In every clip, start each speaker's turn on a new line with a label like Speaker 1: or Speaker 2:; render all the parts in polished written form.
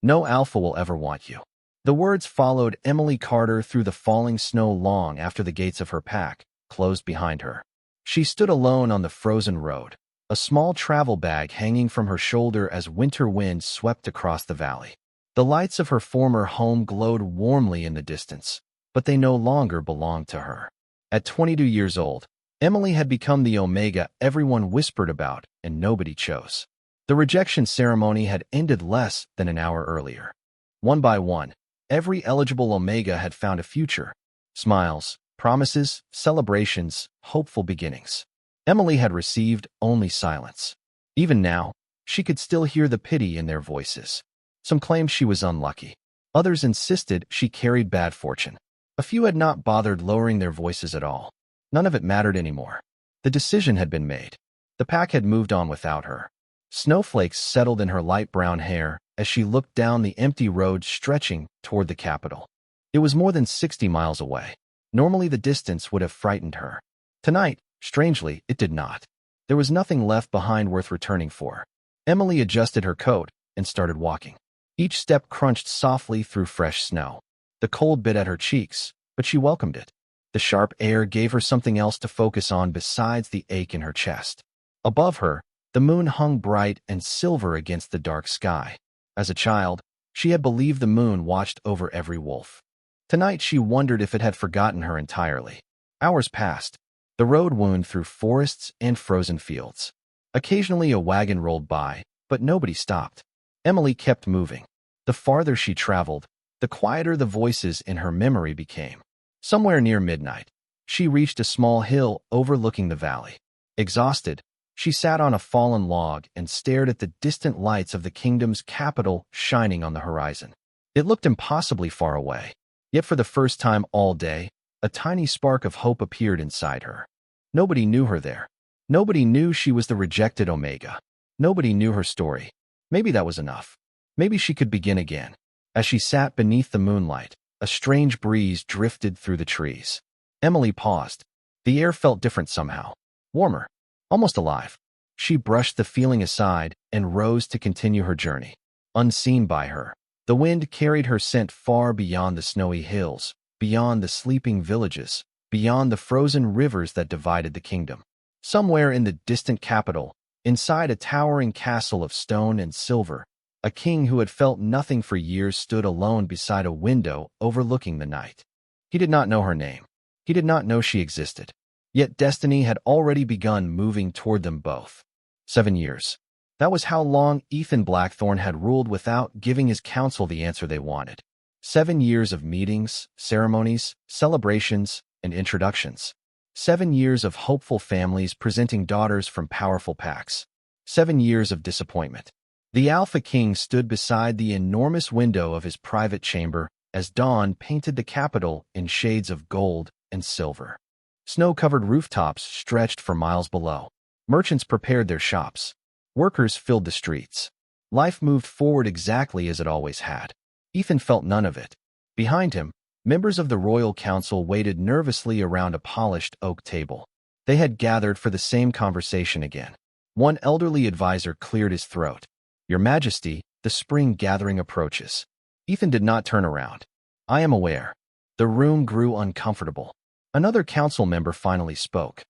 Speaker 1: No alpha will ever want you. The words followed Emily Carter through the falling snow long after the gates of her pack closed behind her. She stood alone on the frozen road, a small travel bag hanging from her shoulder as winter winds swept across the valley. The lights of her former home glowed warmly in the distance, but they no longer belonged to her. At 22 years old, Emily had become the Omega everyone whispered about and nobody chose. The rejection ceremony had ended less than an hour earlier. One by one, every eligible Omega had found a future. Smiles, promises, celebrations, hopeful beginnings. Emily had received only silence. Even now, she could still hear the pity in their voices. Some claimed she was unlucky. Others insisted she carried bad fortune. A few had not bothered lowering their voices at all. None of it mattered anymore. The decision had been made. The pack had moved on without her. Snowflakes settled in her light brown hair as she looked down the empty road stretching toward the capital. It was more than 60 miles away. Normally the distance would have frightened her. Tonight, strangely, it did not. There was nothing left behind worth returning for. Emily adjusted her coat and started walking. Each step crunched softly through fresh snow. The cold bit at her cheeks, but she welcomed it. The sharp air gave her something else to focus on besides the ache in her chest. Above her, the moon hung bright and silver against the dark sky. As a child, she had believed the moon watched over every wolf. Tonight she wondered if it had forgotten her entirely. Hours passed. The road wound through forests and frozen fields. Occasionally a wagon rolled by, but nobody stopped. Emily kept moving. The farther she traveled, the quieter the voices in her memory became. Somewhere near midnight, she reached a small hill overlooking the valley. Exhausted, she sat on a fallen log and stared at the distant lights of the kingdom's capital shining on the horizon. It looked impossibly far away. Yet for the first time all day, a tiny spark of hope appeared inside her. Nobody knew her there. Nobody knew she was the rejected Omega. Nobody knew her story. Maybe that was enough. Maybe she could begin again. As she sat beneath the moonlight, a strange breeze drifted through the trees. Emily paused. The air felt different somehow. Warmer. Almost alive. She brushed the feeling aside and rose to continue her journey. Unseen by her, the wind carried her scent far beyond the snowy hills, beyond the sleeping villages, beyond the frozen rivers that divided the kingdom. Somewhere in the distant capital, inside a towering castle of stone and silver, a king who had felt nothing for years stood alone beside a window overlooking the night. He did not know her name. He did not know she existed. Yet destiny had already begun moving toward them both. 7 years. That was how long Ethan Blackthorne had ruled without giving his council the answer they wanted. 7 years of meetings, ceremonies, celebrations, and introductions. 7 years of hopeful families presenting daughters from powerful packs. 7 years of disappointment. The Alpha King stood beside the enormous window of his private chamber as dawn painted the capital in shades of gold and silver. Snow-covered rooftops stretched for miles below. Merchants prepared their shops. Workers filled the streets. Life moved forward exactly as it always had. Ethan felt none of it. Behind him, members of the royal council waited nervously around a polished oak table. They had gathered for the same conversation again. One elderly advisor cleared his throat. "Your Majesty, the spring gathering approaches." Ethan did not turn around. "I am aware." The room grew uncomfortable. Another council member finally spoke.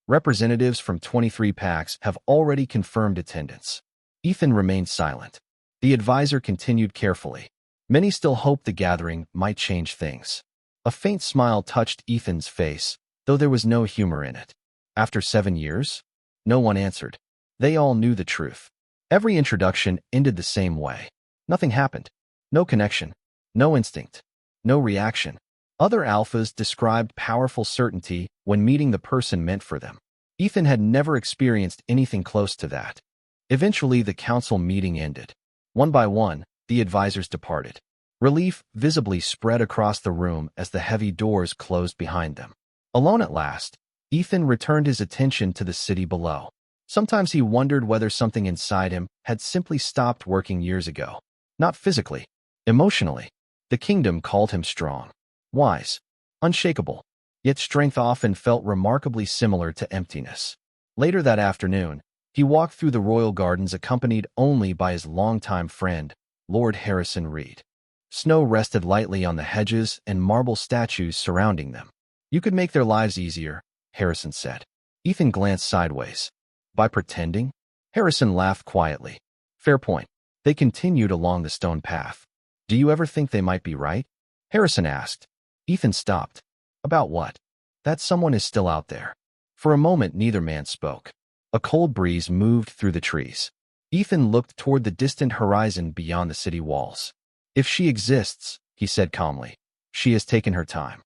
Speaker 1: Representatives from 23 packs have already confirmed attendance. Ethan remained silent. The advisor continued carefully. Many still hoped the gathering might change things. A faint smile touched Ethan's face, though there was no humor in it. After 7 years? No one answered. They all knew the truth. Every introduction ended the same way. Nothing happened. No connection. No instinct. No reaction. Other alphas described powerful certainty when meeting the person meant for them. Ethan had never experienced anything close to that. Eventually, the council meeting ended. One by one, the advisors departed. Relief visibly spread across the room as the heavy doors closed behind them. Alone at last, Ethan returned his attention to the city below. Sometimes he wondered whether something inside him had simply stopped working years ago. Not physically, emotionally. The kingdom called him strong, wise, unshakable. Yet strength often felt remarkably similar to emptiness. Later that afternoon, he walked through the royal gardens accompanied only by his longtime friend, Lord Harrison Reed. Snow rested lightly on the hedges and marble statues surrounding them. You could make their lives easier, Harrison said. Ethan glanced sideways. By pretending? Harrison laughed quietly. Fair point. They continued along the stone path. Do you ever think they might be right? Harrison asked. Ethan stopped. About what? That someone is still out there. For a moment, neither man spoke. A cold breeze moved through the trees. Ethan looked toward the distant horizon beyond the city walls. If she exists, he said calmly, she has taken her time.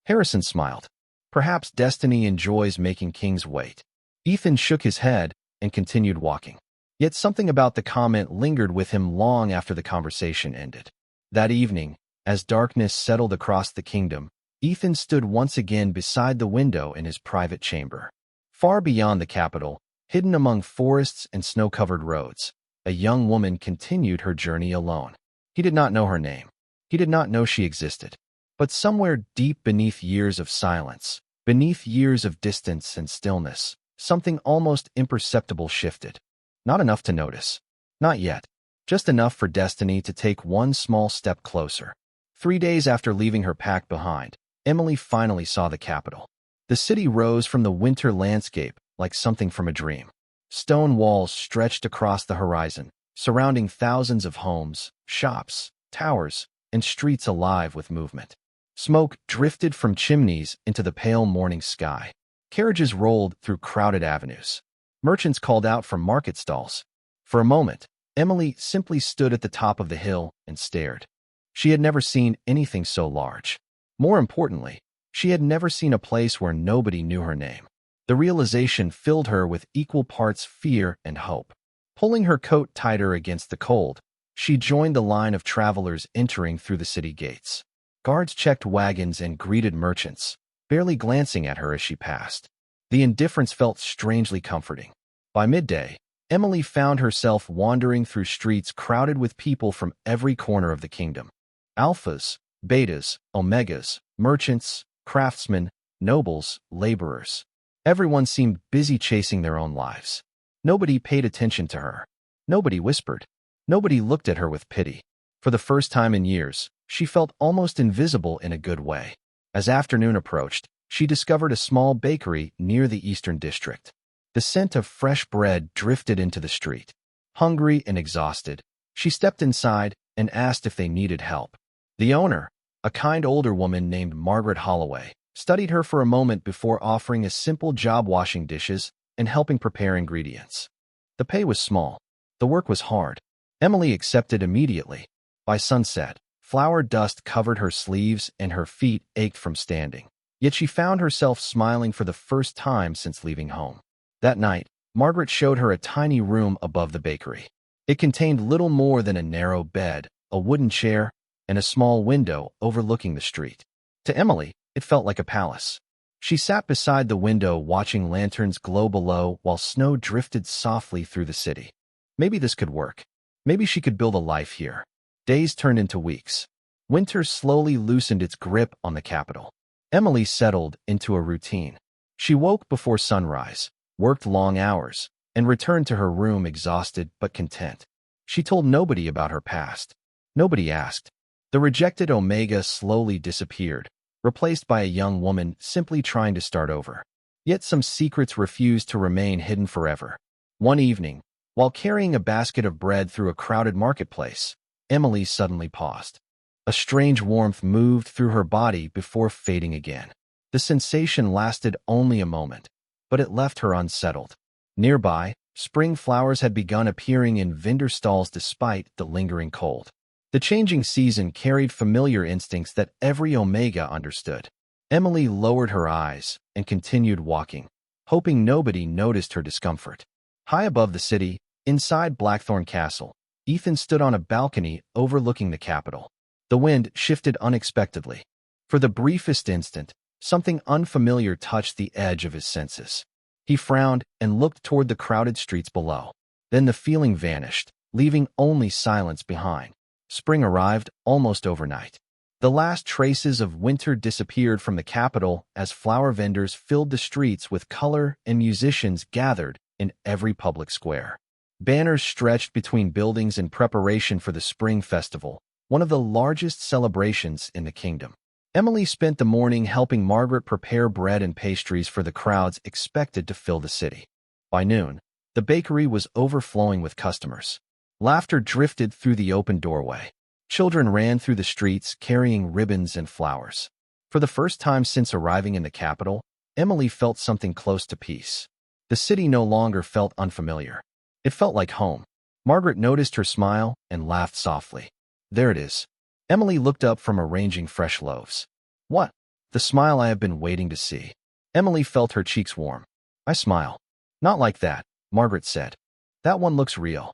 Speaker 1: Harrison smiled. Perhaps destiny enjoys making kings wait. Ethan shook his head and continued walking. Yet something about the comment lingered with him long after the conversation ended. That evening, as darkness settled across the kingdom, Ethan stood once again beside the window in his private chamber. Far beyond the capital, hidden among forests and snow-covered roads, a young woman continued her journey alone. He did not know her name. He did not know she existed. But somewhere deep beneath years of silence, beneath years of distance and stillness, something almost imperceptible shifted. Not enough to notice. Not yet. Just enough for destiny to take one small step closer. 3 days after leaving her pack behind, Emily finally saw the capital. The city rose from the winter landscape like something from a dream. Stone walls stretched across the horizon, surrounding thousands of homes, shops, towers, and streets alive with movement. Smoke drifted from chimneys into the pale morning sky. Carriages rolled through crowded avenues. Merchants called out from market stalls. For a moment, Emily simply stood at the top of the hill and stared. She had never seen anything so large. More importantly, she had never seen a place where nobody knew her name. The realization filled her with equal parts fear and hope. Pulling her coat tighter against the cold, she joined the line of travelers entering through the city gates. Guards checked wagons and greeted merchants, barely glancing at her as she passed. The indifference felt strangely comforting. By midday, Emily found herself wandering through streets crowded with people from every corner of the kingdom. Alphas, betas, omegas, merchants, craftsmen, nobles, laborers. Everyone seemed busy chasing their own lives. Nobody paid attention to her. Nobody whispered. Nobody looked at her with pity. For the first time in years, she felt almost invisible in a good way. As afternoon approached, she discovered a small bakery near the Eastern District. The scent of fresh bread drifted into the street. Hungry and exhausted, she stepped inside and asked if they needed help. The owner, a kind older woman named Margaret Holloway, studied her for a moment before offering a simple job washing dishes and helping prepare ingredients. The pay was small. The work was hard. Emily accepted immediately. By sunset, flour dust covered her sleeves and her feet ached from standing. Yet she found herself smiling for the first time since leaving home. That night, Margaret showed her a tiny room above the bakery. It contained little more than a narrow bed, a wooden chair, and a small window overlooking the street. To Emily, it felt like a palace. She sat beside the window watching lanterns glow below while snow drifted softly through the city. Maybe this could work. Maybe she could build a life here. Days turned into weeks. Winter slowly loosened its grip on the capital. Emily settled into a routine. She woke before sunrise, worked long hours, and returned to her room exhausted but content. She told nobody about her past. Nobody asked. The rejected Omega slowly disappeared, replaced by a young woman simply trying to start over. Yet some secrets refused to remain hidden forever. One evening, while carrying a basket of bread through a crowded marketplace, Emily suddenly paused. A strange warmth moved through her body before fading again. The sensation lasted only a moment, but it left her unsettled. Nearby, spring flowers had begun appearing in vendor stalls despite the lingering cold. The changing season carried familiar instincts that every Omega understood. Emily lowered her eyes and continued walking, hoping nobody noticed her discomfort. High above the city, inside Blackthorn Castle, Ethan stood on a balcony overlooking the capital. The wind shifted unexpectedly. For the briefest instant, something unfamiliar touched the edge of his senses. He frowned and looked toward the crowded streets below. Then the feeling vanished, leaving only silence behind. Spring arrived almost overnight. The last traces of winter disappeared from the capital as flower vendors filled the streets with color and musicians gathered in every public square. Banners stretched between buildings in preparation for the Spring Festival, one of the largest celebrations in the kingdom. Emily spent the morning helping Margaret prepare bread and pastries for the crowds expected to fill the city. By noon, the bakery was overflowing with customers. Laughter drifted through the open doorway. Children ran through the streets carrying ribbons and flowers. For the first time since arriving in the capital, Emily felt something close to peace. The city no longer felt unfamiliar. It felt like home. Margaret noticed her smile and laughed softly. There it is. Emily looked up from arranging fresh loaves. What? The smile I have been waiting to see. Emily felt her cheeks warm. I smile. Not like that, Margaret said. That one looks real.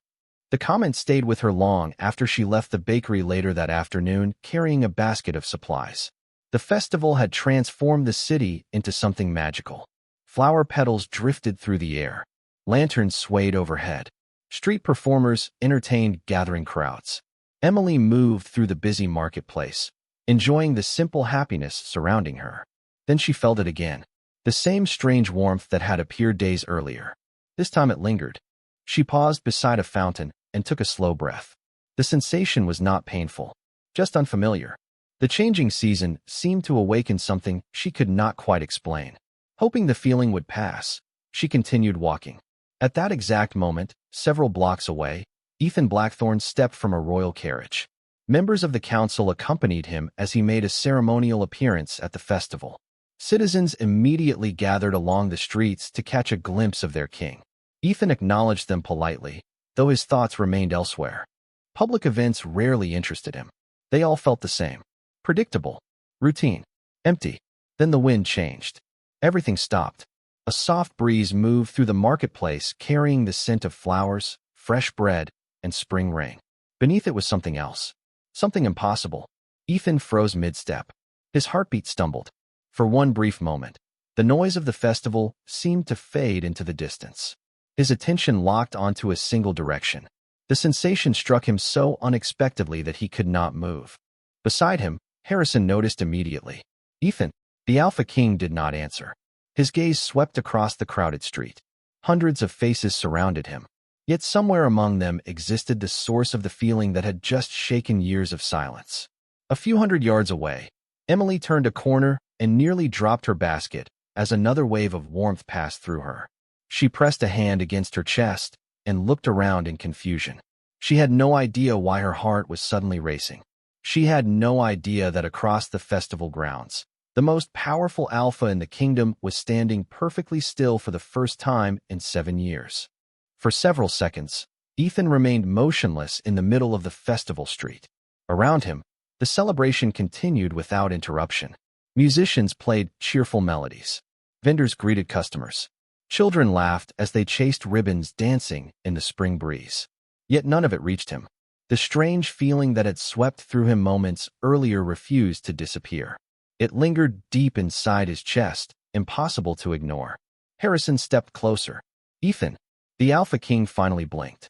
Speaker 1: The comment stayed with her long after she left the bakery later that afternoon carrying a basket of supplies. The festival had transformed the city into something magical. Flower petals drifted through the air. Lanterns swayed overhead. Street performers entertained gathering crowds. Emily moved through the busy marketplace, enjoying the simple happiness surrounding her. Then she felt it again, the same strange warmth that had appeared days earlier. This time it lingered. She paused beside a fountain and took a slow breath. The sensation was not painful, just unfamiliar. The changing season seemed to awaken something she could not quite explain. Hoping the feeling would pass, she continued walking. At that exact moment, several blocks away, Ethan Blackthorne stepped from a royal carriage. Members of the council accompanied him as he made a ceremonial appearance at the festival. Citizens immediately gathered along the streets to catch a glimpse of their king. Ethan acknowledged them politely, though his thoughts remained elsewhere. Public events rarely interested him. They all felt the same. Predictable. Routine. Empty. Then the wind changed. Everything stopped. A soft breeze moved through the marketplace carrying the scent of flowers, fresh bread, and spring rain. Beneath it was something else. Something impossible. Ethan froze mid-step. His heartbeat stumbled. For one brief moment, the noise of the festival seemed to fade into the distance. His attention locked onto a single direction. The sensation struck him so unexpectedly that he could not move. Beside him, Harrison noticed immediately. Ethan, the Alpha King, did not answer. His gaze swept across the crowded street. Hundreds of faces surrounded him. Yet somewhere among them existed the source of the feeling that had just shaken years of silence. A few hundred yards away, Emily turned a corner and nearly dropped her basket as another wave of warmth passed through her. She pressed a hand against her chest and looked around in confusion. She had no idea why her heart was suddenly racing. She had no idea that across the festival grounds, the most powerful alpha in the kingdom was standing perfectly still for the first time in 7 years. For several seconds, Ethan remained motionless in the middle of the festival street. Around him, the celebration continued without interruption. Musicians played cheerful melodies. Vendors greeted customers. Children laughed as they chased ribbons dancing in the spring breeze. Yet none of it reached him. The strange feeling that had swept through him moments earlier refused to disappear. It lingered deep inside his chest, impossible to ignore. Harrison stepped closer. Ethan, the Alpha King finally blinked.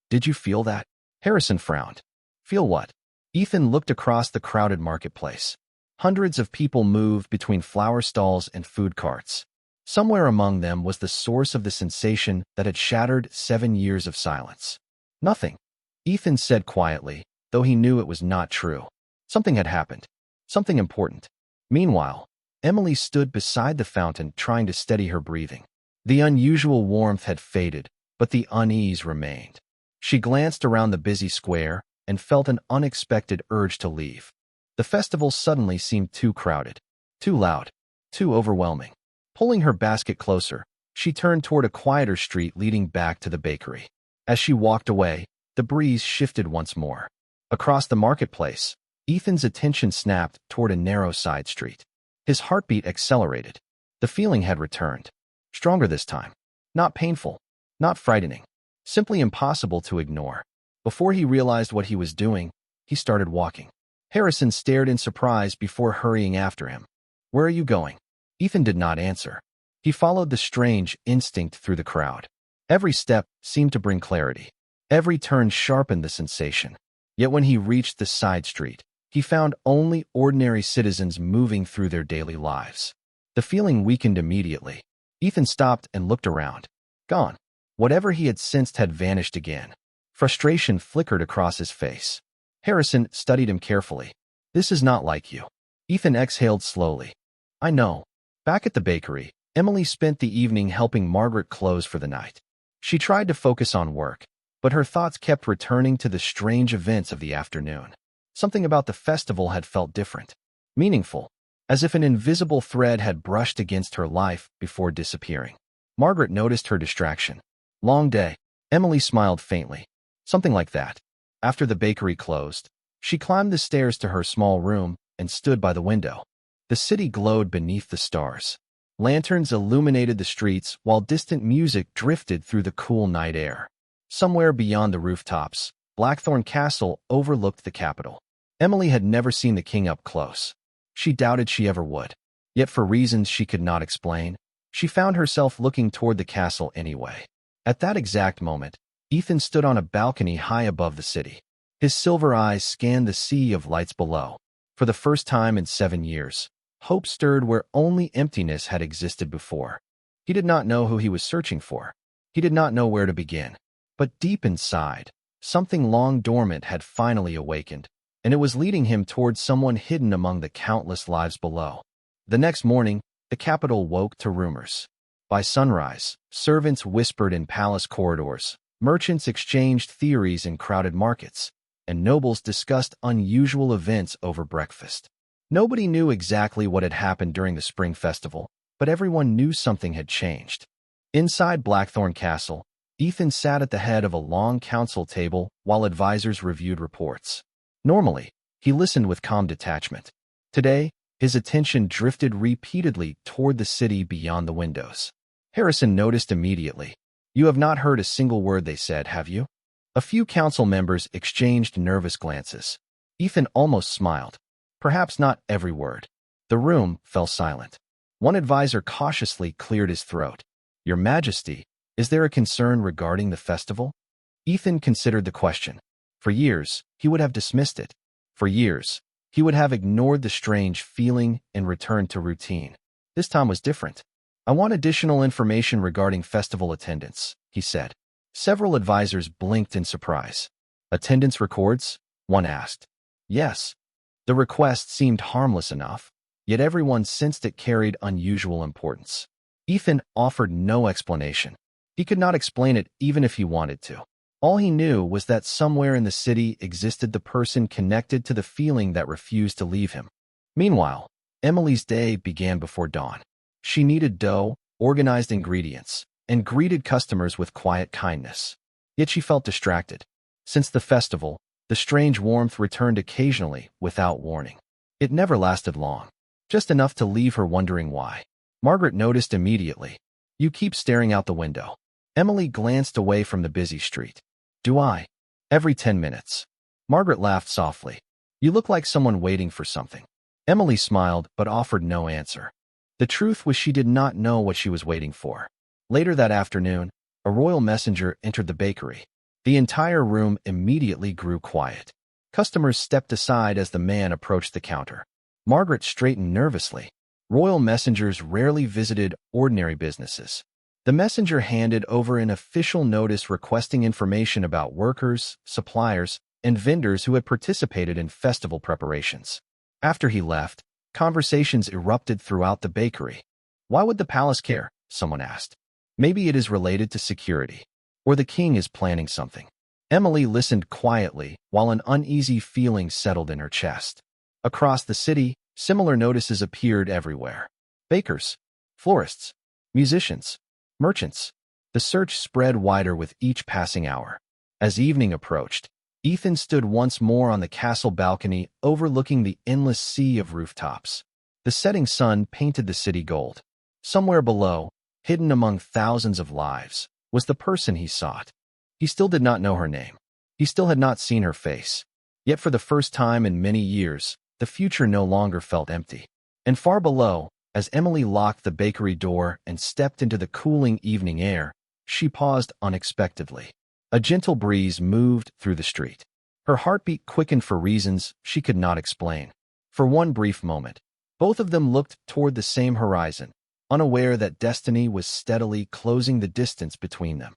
Speaker 1: Did you feel that? Harrison frowned. Feel what? Ethan looked across the crowded marketplace. Hundreds of people moved between flower stalls and food carts. Somewhere among them was the source of the sensation that had shattered 7 years of silence. Nothing, Ethan said quietly, though he knew it was not true. Something had happened. Something important. Meanwhile, Emily stood beside the fountain trying to steady her breathing. The unusual warmth had faded, but the unease remained. She glanced around the busy square and felt an unexpected urge to leave. The festival suddenly seemed too crowded, too loud, too overwhelming. Pulling her basket closer, she turned toward a quieter street leading back to the bakery. As she walked away, the breeze shifted once more. Across the marketplace, Ethan's attention snapped toward a narrow side street. His heartbeat accelerated. The feeling had returned. Stronger this time. Not painful. Not frightening. Simply impossible to ignore. Before he realized what he was doing, he started walking. Harrison stared in surprise before hurrying after him. Where are you going? Ethan did not answer. He followed the strange instinct through the crowd. Every step seemed to bring clarity. Every turn sharpened the sensation. Yet when he reached the side street, he found only ordinary citizens moving through their daily lives. The feeling weakened immediately. Ethan stopped and looked around. Gone. Whatever he had sensed had vanished again. Frustration flickered across his face. Harrison studied him carefully. "This is not like you." Ethan exhaled slowly. "I know." Back at the bakery, Emily spent the evening helping Margaret close for the night. She tried to focus on work, but her thoughts kept returning to the strange events of the afternoon. Something about the festival had felt different, meaningful, as if an invisible thread had brushed against her life before disappearing. Margaret noticed her distraction. "Long day." Emily smiled faintly. "Something like that." After the bakery closed, she climbed the stairs to her small room and stood by the window. The city glowed beneath the stars. Lanterns illuminated the streets while distant music drifted through the cool night air. Somewhere beyond the rooftops, Blackthorn Castle overlooked the capital. Emily had never seen the king up close. She doubted she ever would. Yet for reasons she could not explain, she found herself looking toward the castle anyway. At that exact moment, Ethan stood on a balcony high above the city. His silver eyes scanned the sea of lights below. For the first time in 7 years, hope stirred where only emptiness had existed before. He did not know who he was searching for. He did not know where to begin. But deep inside, something long dormant had finally awakened, and it was leading him towards someone hidden among the countless lives below. The next morning, the capital woke to rumors. By sunrise, servants whispered in palace corridors, merchants exchanged theories in crowded markets, and nobles discussed unusual events over breakfast. Nobody knew exactly what had happened during the spring festival, but everyone knew something had changed. Inside Blackthorn Castle, Ethan sat at the head of a long council table while advisors reviewed reports. Normally, he listened with calm detachment. Today, his attention drifted repeatedly toward the city beyond the windows. Harrison noticed immediately. "You have not heard a single word they said, have you?" A few council members exchanged nervous glances. Ethan almost smiled. Perhaps not every word. The room fell silent. One advisor cautiously cleared his throat. "Your Majesty, is there a concern regarding the festival?" Ethan considered the question. For years, he would have dismissed it. For years, he would have ignored the strange feeling and returned to routine. This time was different. "I want additional information regarding festival attendance," he said. Several advisors blinked in surprise. "Attendance records?" one asked. "Yes." The request seemed harmless enough, yet everyone sensed it carried unusual importance. Ethan offered no explanation. He could not explain it even if he wanted to. All he knew was that somewhere in the city existed the person connected to the feeling that refused to leave him. Meanwhile, Emily's day began before dawn. She kneaded dough, organized ingredients, and greeted customers with quiet kindness. Yet she felt distracted. Since the festival, the strange warmth returned occasionally without warning. It never lasted long, just enough to leave her wondering why. Margaret noticed immediately. "You keep staring out the window." Emily glanced away from the busy street. "Do I?" "Every 10 minutes. Margaret laughed softly. "You look like someone waiting for something." Emily smiled but offered no answer. The truth was she did not know what she was waiting for. Later that afternoon, a royal messenger entered the bakery. The entire room immediately grew quiet. Customers stepped aside as the man approached the counter. Margaret straightened nervously. Royal messengers rarely visited ordinary businesses. The messenger handed over an official notice requesting information about workers, suppliers, and vendors who had participated in festival preparations. After he left, conversations erupted throughout the bakery. "Why would the palace care?" someone asked. "Maybe it is related to security. Or the king is planning something." Emily listened quietly while an uneasy feeling settled in her chest. Across the city, similar notices appeared everywhere. Bakers, florists, musicians, merchants. The search spread wider with each passing hour. As evening approached, Ethan stood once more on the castle balcony overlooking the endless sea of rooftops. The setting sun painted the city gold. Somewhere below, hidden among thousands of lives, was the person he sought. He still did not know her name. He still had not seen her face. Yet for the first time in many years, the future no longer felt empty. And far below, as Emily locked the bakery door and stepped into the cooling evening air, she paused unexpectedly. A gentle breeze moved through the street. Her heartbeat quickened for reasons she could not explain. For one brief moment, both of them looked toward the same horizon, unaware that destiny was steadily closing the distance between them.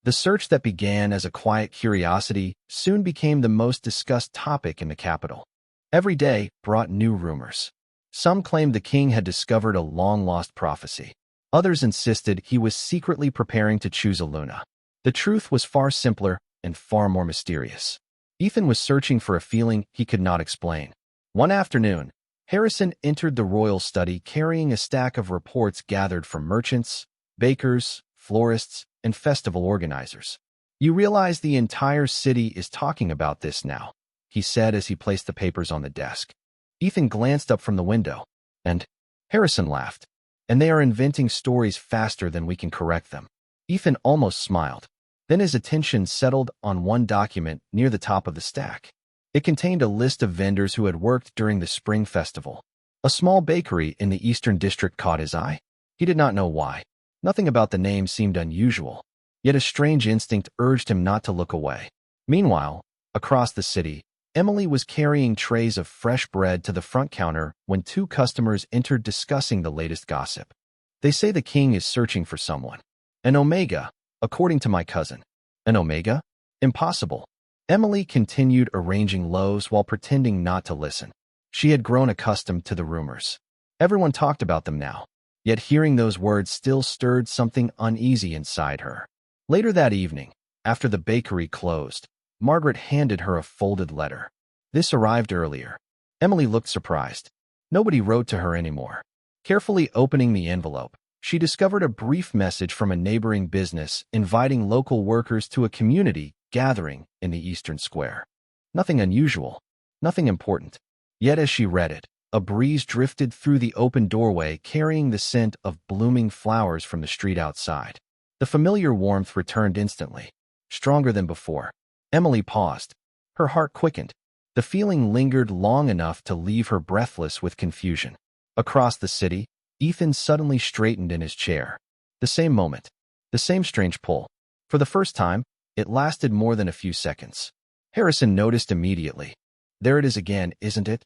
Speaker 1: The search that began as a quiet curiosity soon became the most discussed topic in the capital. Every day brought new rumors. Some claimed the king had discovered a long-lost prophecy. Others insisted he was secretly preparing to choose a Luna. The truth was far simpler and far more mysterious. Ethan was searching for a feeling he could not explain. One afternoon, Harrison entered the royal study carrying a stack of reports gathered from merchants, bakers, florists, and festival organizers. "You realize the entire city is talking about this now," he said as he placed the papers on the desk. Ethan glanced up from the window, and Harrison laughed. "And they are inventing stories faster than we can correct them." Ethan almost smiled. Then his attention settled on one document near the top of the stack. It contained a list of vendors who had worked during the spring festival. A small bakery in the Eastern District caught his eye. He did not know why. Nothing about the name seemed unusual, yet a strange instinct urged him not to look away. Meanwhile, across the city, Emily was carrying trays of fresh bread to the front counter when two customers entered discussing the latest gossip. "They say the king is searching for someone. An Omega, according to my cousin." "An Omega? Impossible." Emily continued arranging loaves while pretending not to listen. She had grown accustomed to the rumors. Everyone talked about them now, yet hearing those words still stirred something uneasy inside her. Later that evening, after the bakery closed, Margaret handed her a folded letter. This arrived earlier. Emily looked surprised. Nobody wrote to her anymore. Carefully opening the envelope, she discovered a brief message from a neighboring business inviting local workers to a community gathering in the Eastern Square. Nothing unusual, nothing important. Yet as she read it, a breeze drifted through the open doorway carrying the scent of blooming flowers from the street outside. The familiar warmth returned instantly, stronger than before. Emily paused. Her heart quickened. The feeling lingered long enough to leave her breathless with confusion. Across the city, Ethan suddenly straightened in his chair. The same moment, the same strange pull. For the first time, it lasted more than a few seconds. Harrison noticed immediately. "There it is again, isn't it?"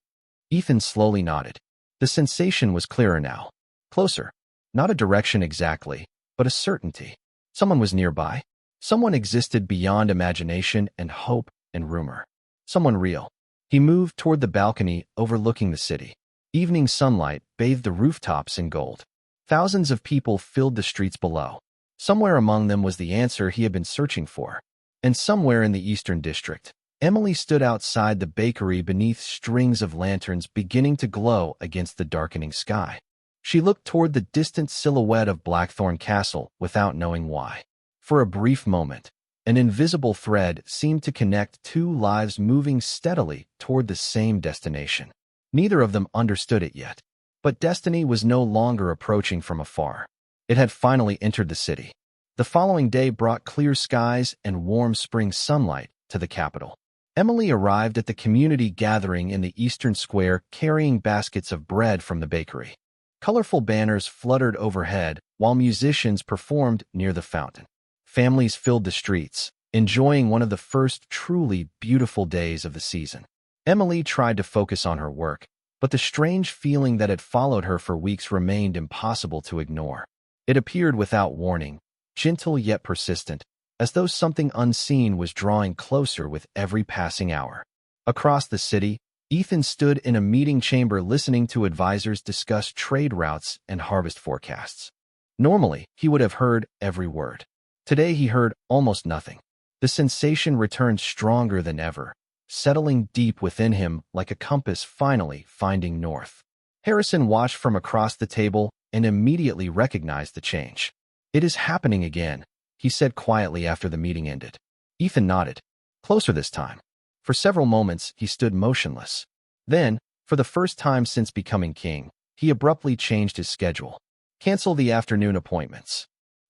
Speaker 1: Ethan slowly nodded. The sensation was clearer now. Closer. Not a direction exactly, but a certainty. Someone was nearby. Someone existed beyond imagination and hope and rumor. Someone real. He moved toward the balcony overlooking the city. Evening sunlight bathed the rooftops in gold. Thousands of people filled the streets below. Somewhere among them was the answer he had been searching for. And somewhere in the Eastern District, Emily stood outside the bakery beneath strings of lanterns beginning to glow against the darkening sky. She looked toward the distant silhouette of Blackthorn Castle without knowing why. For a brief moment, an invisible thread seemed to connect two lives moving steadily toward the same destination. Neither of them understood it yet, but destiny was no longer approaching from afar. It had finally entered the city. The following day brought clear skies and warm spring sunlight to the capital. Emily arrived at the community gathering in the Eastern Square carrying baskets of bread from the bakery. Colorful banners fluttered overhead while musicians performed near the fountain. Families filled the streets, enjoying one of the first truly beautiful days of the season. Emily tried to focus on her work, but the strange feeling that had followed her for weeks remained impossible to ignore. It appeared without warning, gentle yet persistent, as though something unseen was drawing closer with every passing hour. Across the city, Ethan stood in a meeting chamber listening to advisors discuss trade routes and harvest forecasts. Normally, he would have heard every word. Today he heard almost nothing. The sensation returned stronger than ever, settling deep within him like a compass finally finding north. Harrison watched from across the table and immediately recognized the change. "It is happening again," he said quietly after the meeting ended. Ethan nodded. Closer this time. For several moments, he stood motionless. Then, for the first time since becoming king, he abruptly changed his schedule. "Cancel the afternoon appointments."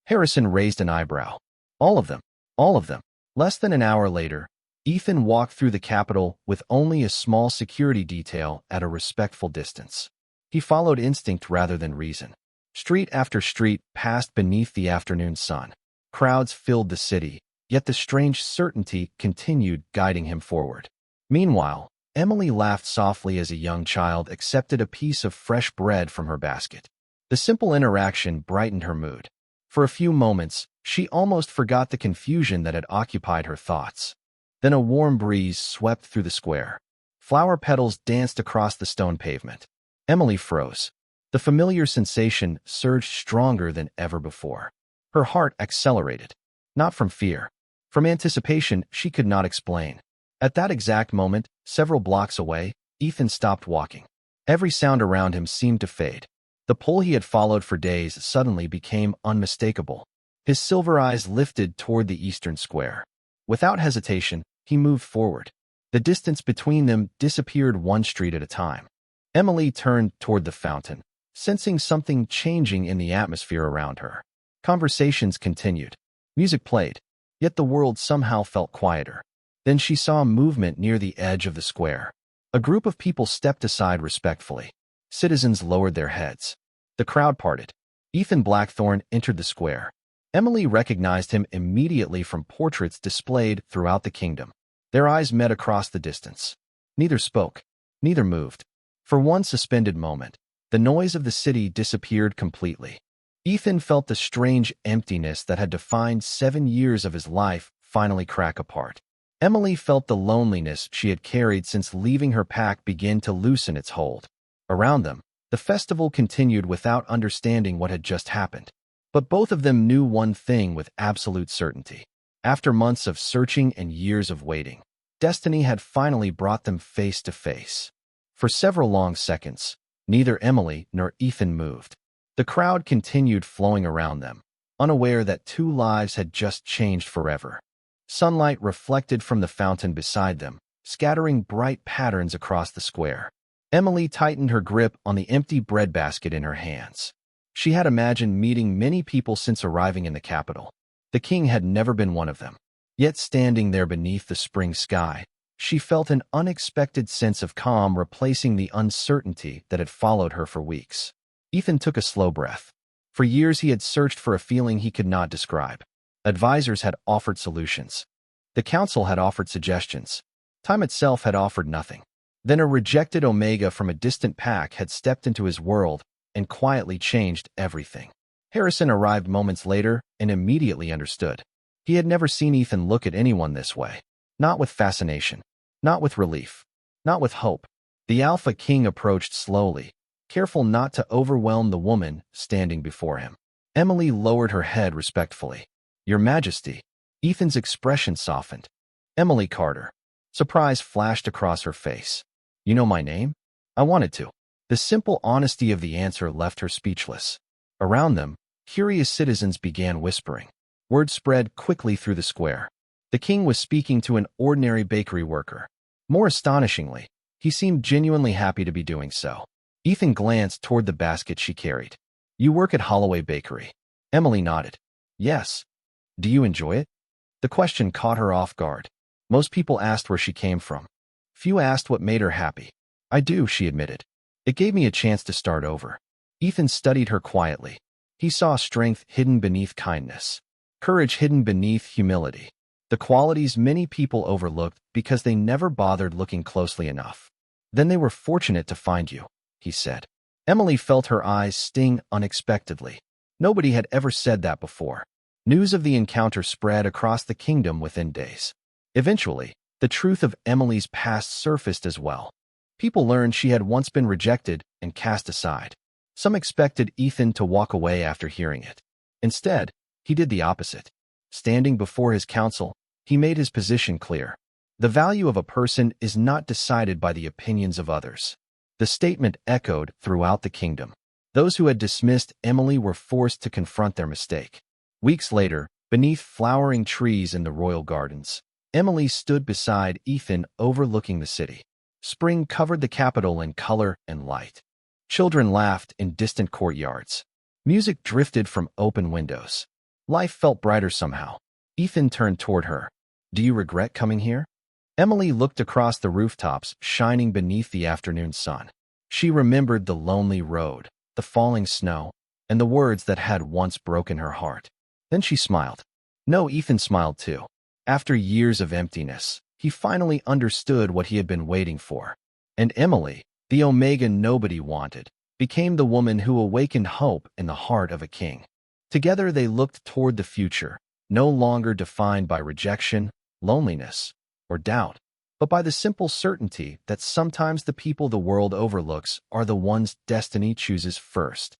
Speaker 1: Harrison raised an eyebrow. "All of them. All of them." Less than an hour later, Ethan walked through the capital with only a small security detail at a respectful distance. He followed instinct rather than reason. Street after street passed beneath the afternoon sun. Crowds filled the city, yet the strange certainty continued guiding him forward. Meanwhile, Emily laughed softly as a young child accepted a piece of fresh bread from her basket. The simple interaction brightened her mood. For a few moments, She almost forgot the confusion that had occupied her thoughts. Then a warm breeze swept through the square. Flower petals danced across the stone pavement. Emily froze. The familiar sensation surged stronger than ever before. Her heart accelerated. Not from fear. From anticipation she could not explain. At that exact moment, several blocks away, Ethan stopped walking. Every sound around him seemed to fade. The pull he had followed for days suddenly became unmistakable. His silver eyes lifted toward the eastern square. Without hesitation, he moved forward. The distance between them disappeared one street at a time. Emily turned toward the fountain, sensing something changing in the atmosphere around her. Conversations continued. Music played, yet the world somehow felt quieter. Then she saw movement near the edge of the square. A group of people stepped aside respectfully. Citizens lowered their heads. The crowd parted. Ethan Blackthorne entered the square. Emily recognized him immediately from portraits displayed throughout the kingdom. Their eyes met across the distance. Neither spoke. Neither moved. For one suspended moment, the noise of the city disappeared completely. Ethan felt the strange emptiness that had defined 7 years of his life finally crack apart. Emily felt the loneliness she had carried since leaving her pack begin to loosen its hold. Around them, the festival continued without understanding what had just happened. But both of them knew one thing with absolute certainty. After months of searching and years of waiting, destiny had finally brought them face to face. For several long seconds, neither Emily nor Ethan moved. The crowd continued flowing around them, unaware that 2 lives had just changed forever. Sunlight reflected from the fountain beside them, scattering bright patterns across the square. Emily tightened her grip on the empty breadbasket in her hands. She had imagined meeting many people since arriving in the capital. The king had never been one of them. Yet standing there beneath the spring sky, she felt an unexpected sense of calm replacing the uncertainty that had followed her for weeks. Ethan took a slow breath. For years he had searched for a feeling he could not describe. Advisors had offered solutions. The council had offered suggestions. Time itself had offered nothing. Then a rejected Omega from a distant pack had stepped into his world and quietly changed everything. Harrison arrived moments later and immediately understood. He had never seen Ethan look at anyone this way. Not with fascination. Not with relief. Not with hope. The Alpha King approached slowly, careful not to overwhelm the woman standing before him. Emily lowered her head respectfully. "Your Majesty." Ethan's expression softened. "Emily Carter." Surprise flashed across her face. "You know my name?" "I wanted to." The simple honesty of the answer left her speechless. Around them, curious citizens began whispering. Word spread quickly through the square. The king was speaking to an ordinary bakery worker. More astonishingly, he seemed genuinely happy to be doing so. Ethan glanced toward the basket she carried. "You work at Holloway Bakery." Emily nodded. "Yes." "Do you enjoy it?" The question caught her off guard. Most people asked where she came from. Few asked what made her happy. "I do," she admitted. "It gave me a chance to start over." Ethan studied her quietly. He saw strength hidden beneath kindness, courage hidden beneath humility, the qualities many people overlooked because they never bothered looking closely enough. "Then they were fortunate to find you," he said. Emily felt her eyes sting unexpectedly. Nobody had ever said that before. News of the encounter spread across the kingdom within days. Eventually, the truth of Emily's past surfaced as well. People learned she had once been rejected and cast aside. Some expected Ethan to walk away after hearing it. Instead, he did the opposite. Standing before his council, he made his position clear. The value of a person is not decided by the opinions of others. The statement echoed throughout the kingdom. Those who had dismissed Emily were forced to confront their mistake. Weeks later, beneath flowering trees in the royal gardens, Emily stood beside Ethan overlooking the city. Spring covered the capital in color and light. Children laughed in distant courtyards. Music drifted from open windows. Life felt brighter somehow. Ethan turned toward her. "Do you regret coming here?" Emily looked across the rooftops shining beneath the afternoon sun. She remembered the lonely road, the falling snow, and the words that had once broken her heart. Then she smiled. No, Ethan smiled too. After years of emptiness, he finally understood what he had been waiting for. And Emily, the Omega nobody wanted, became the woman who awakened hope in the heart of a king. Together they looked toward the future, no longer defined by rejection, loneliness, or doubt, but by the simple certainty that sometimes the people the world overlooks are the ones destiny chooses first.